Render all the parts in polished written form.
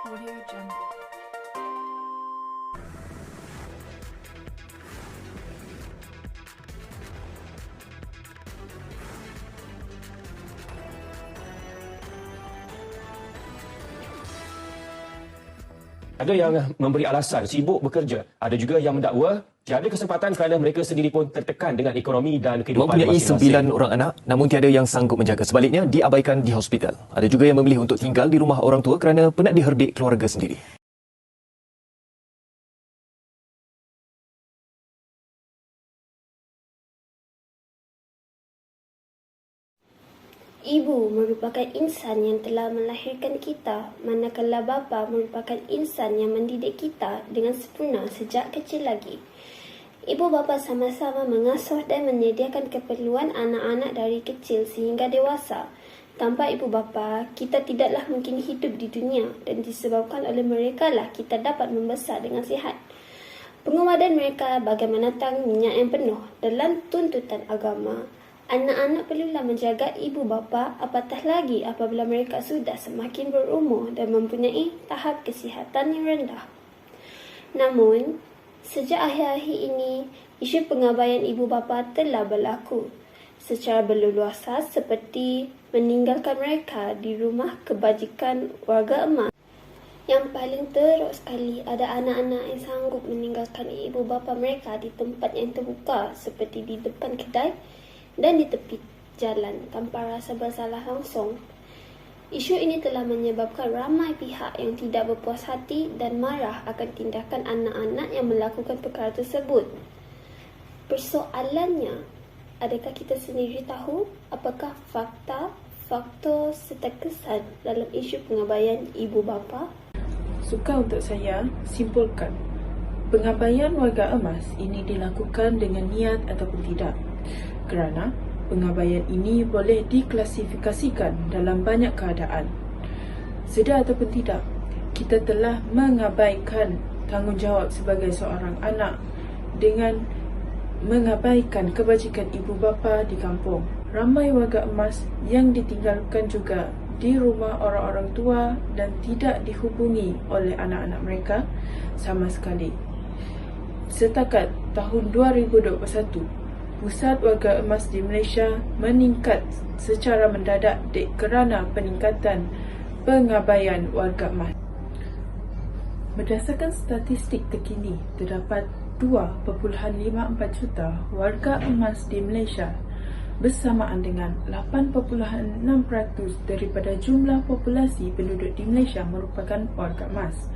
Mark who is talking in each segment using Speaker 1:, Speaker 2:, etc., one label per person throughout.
Speaker 1: Audio Jungle.
Speaker 2: Ada yang memberi alasan sibuk bekerja, ada juga yang mendakwa tiada kesempatan kerana mereka sendiri pun tertekan dengan ekonomi dan kehidupan
Speaker 3: Mempunyai
Speaker 2: masing-masing.
Speaker 3: 9 orang anak, namun tiada yang sanggup menjaga. Sebaliknya, diabaikan di hospital. Ada juga yang memilih untuk tinggal di rumah orang tua kerana penat diherdik keluarga sendiri.
Speaker 4: Ibu merupakan insan yang telah melahirkan kita, manakala bapa merupakan insan yang mendidik kita dengan sempurna sejak kecil lagi. Ibu bapa sama-sama mengasuh dan menyediakan keperluan anak-anak dari kecil sehingga dewasa. Tanpa ibu bapa, kita tidaklah mungkin hidup di dunia dan disebabkan oleh mereka lah kita dapat membesar dengan sihat. Pengumadan mereka bagai menatang minyak yang penuh dalam tuntutan agama. Anak-anak perlulah menjaga ibu bapa, apatah lagi apabila mereka sudah semakin berumur dan mempunyai tahap kesihatan yang rendah. Namun, sejak akhir-akhir ini, isu pengabaian ibu bapa telah berlaku secara berleluasa seperti meninggalkan mereka di rumah kebajikan warga emas. Yang paling teruk sekali, ada anak-anak yang sanggup meninggalkan ibu bapa mereka di tempat yang terbuka seperti di depan kedai dan di tepi jalan tanpa rasa bersalah langsung. Isu ini telah menyebabkan ramai pihak yang tidak berpuas hati dan marah akan tindakan anak-anak yang melakukan perkara tersebut. Persoalannya, adakah kita sendiri tahu apakah faktor serta kesan dalam isu pengabaian ibu bapa?
Speaker 1: Sukar untuk saya simpulkan, pengabaian warga emas ini dilakukan dengan niat ataupun tidak. Kerana pengabaian ini boleh diklasifikasikan dalam banyak keadaan. Sedar ataupun tidak, kita telah mengabaikan tanggungjawab sebagai seorang anak dengan mengabaikan kebajikan ibu bapa di kampung. Ramai warga emas yang ditinggalkan juga di rumah orang-orang tua dan tidak dihubungi oleh anak-anak mereka sama sekali. Setakat tahun 2021, pusat warga emas di Malaysia meningkat secara mendadak kerana peningkatan pengabaian warga emas. Berdasarkan statistik terkini, terdapat 2.54 juta warga emas di Malaysia bersamaan dengan 8.6% daripada jumlah populasi penduduk di Malaysia merupakan warga emas.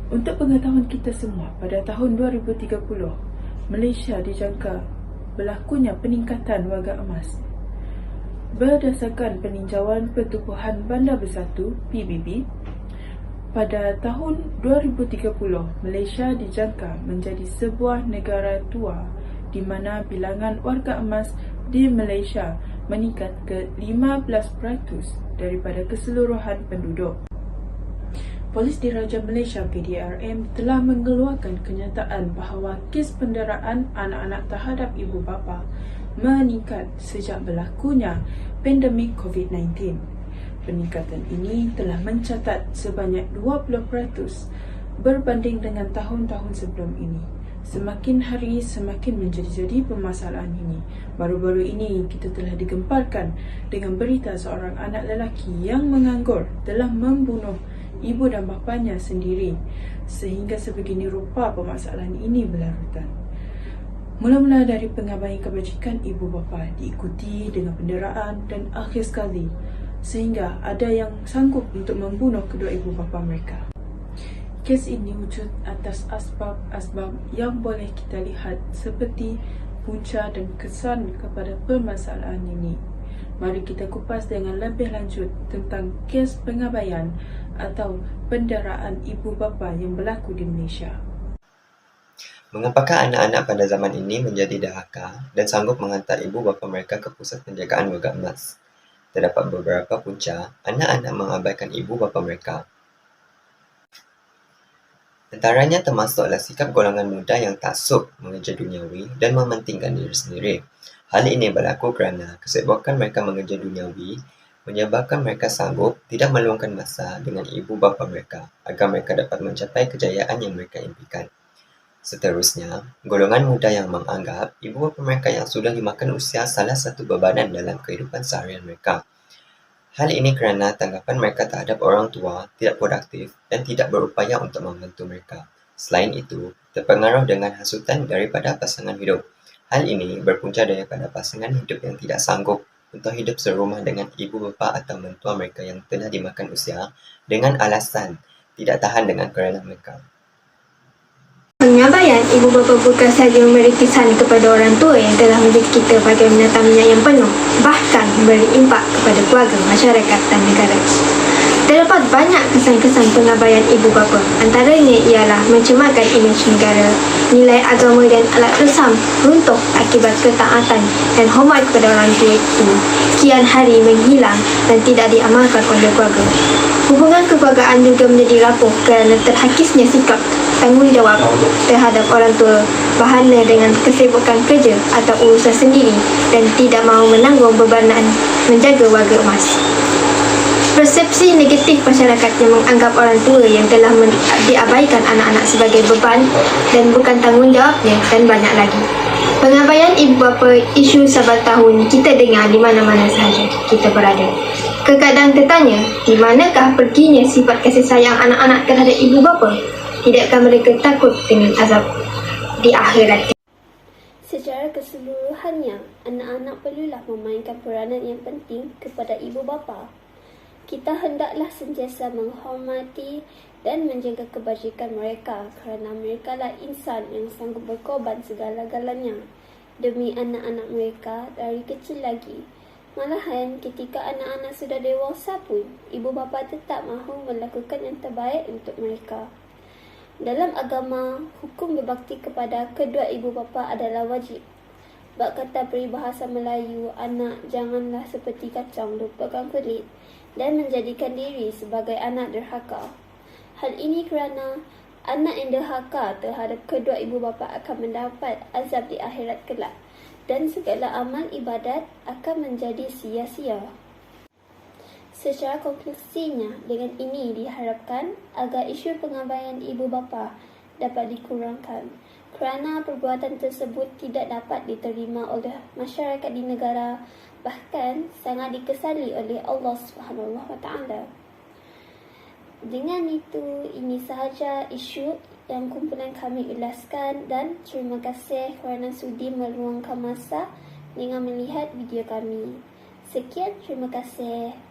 Speaker 1: Untuk pengetahuan kita semua, pada tahun 2030, Malaysia dijangka berlakunya peningkatan warga emas. Berdasarkan peninjauan Pertubuhan Bandar Bersatu (PBB), pada tahun 2030, Malaysia dijangka menjadi sebuah negara tua di mana bilangan warga emas di Malaysia meningkat ke 15% daripada keseluruhan penduduk. Polis Diraja Malaysia PDRM telah mengeluarkan kenyataan bahawa kes penderaan anak-anak terhadap ibu bapa meningkat sejak berlakunya pandemik COVID-19. Peningkatan ini telah mencatat sebanyak 20% berbanding dengan tahun-tahun sebelum ini. Semakin hari semakin menjadi-jadi permasalahan ini. Baru-baru ini kita telah digemparkan dengan berita seorang anak lelaki yang menganggur telah membunuh ibu dan bapanya sendiri, sehingga sebegini rupa permasalahan ini berlarutan. Mula-mula dari pengabaian kebajikan ibu bapa diikuti dengan penderaan dan akhir sekali sehingga ada yang sanggup untuk membunuh kedua ibu bapa mereka. Kes ini wujud atas asbab-asbab yang boleh kita lihat seperti punca dan kesan kepada permasalahan ini. Mari kita kupas dengan lebih lanjut tentang kes pengabaian atau penderaan ibu bapa yang berlaku di Malaysia.
Speaker 5: Mengapakah anak-anak pada zaman ini menjadi dahaka dan sanggup menghantar ibu bapa mereka ke pusat penjagaan warga emas? Terdapat beberapa punca anak-anak mengabaikan ibu bapa mereka. Antaranya termasuklah sikap golongan muda yang taksub mengejar duniawi dan mementingkan diri sendiri. Hal ini berlaku kerana kesibukan mereka mengejar duniawi menyebabkan mereka sanggup tidak meluangkan masa dengan ibu bapa mereka agar mereka dapat mencapai kejayaan yang mereka impikan. Seterusnya, golongan muda yang menganggap ibu bapa mereka yang sudah dimakan usia salah satu bebanan dalam kehidupan seharian mereka. Hal ini kerana tanggapan mereka terhadap orang tua tidak produktif dan tidak berupaya untuk membantu mereka. Selain itu, terpengaruh dengan hasutan daripada pasangan hidup. Hal ini berpunca daripada pasangan hidup yang tidak sanggup untuk hidup serumah dengan ibu bapa atau mentua mereka yang telah dimakan usia dengan alasan tidak tahan dengan kerana mereka.
Speaker 4: Pengabaian ibu bapa bukan sahaja memberi kesan kepada orang tua yang telah mendidik kita bagaimana minat yang penuh, bahkan memberi impak kepada keluarga, masyarakat dan negara. Terdapat banyak kesan-kesan pengabaian ibu bapa. Antaranya ialah mencemarkan imej negara, nilai agama dan alat resam runtuh akibat ketaatan dan hormat kepada orang tua itu sekian hari menghilang dan tidak diamalkan oleh keluarga. Hubungan kekeluargaan juga menjadi rapuh kerana terhakisnya sikap tanggungjawab terhadap orang tua berhana dengan kesibukan kerja atau urusan sendiri dan tidak mahu menanggung bebanan menjaga warga emas. Persepsi negatif masyarakat yang menganggap orang tua yang telah diabaikan anak-anak sebagai beban dan bukan tanggungjawabnya dan banyak lagi. Pengabaian ibu bapa isu saban tahun kita dengar di mana-mana sahaja kita berada. Kadang tertanya, di manakah perginya sifat kasih sayang anak-anak terhadap ibu bapa? Tidakkah mereka takut dengan azab di akhirat? Secara keseluruhannya, anak-anak perlulah memainkan peranan yang penting kepada ibu bapa. Kita hendaklah sentiasa menghormati dan menjaga kebajikan mereka kerana mereka lah insan yang sanggup berkorban segala-galanya demi anak-anak mereka dari kecil lagi. Malahan ketika anak-anak sudah dewasa pun, ibu bapa tetap mahu melakukan yang terbaik untuk mereka. Dalam agama, hukum berbakti kepada kedua ibu bapa adalah wajib. Bab kata peribahasa Melayu, anak janganlah seperti kacang lupakan kulit dan menjadikan diri sebagai anak derhaka. Hal ini kerana anak yang derhaka terhadap kedua ibu bapa akan mendapat azab di akhirat kelak dan segala amal ibadat akan menjadi sia-sia. Secara konklusinya, dengan ini diharapkan agar isu pengabaian ibu bapa dapat dikurangkan kerana perbuatan tersebut tidak dapat diterima oleh masyarakat di negara, bahkan sangat dikesali oleh Allah SWT. Dengan itu, ini sahaja isu yang kumpulan kami ulaskan dan terima kasih kerana sudi meluangkan masa dengan melihat video kami. Sekian, terima kasih.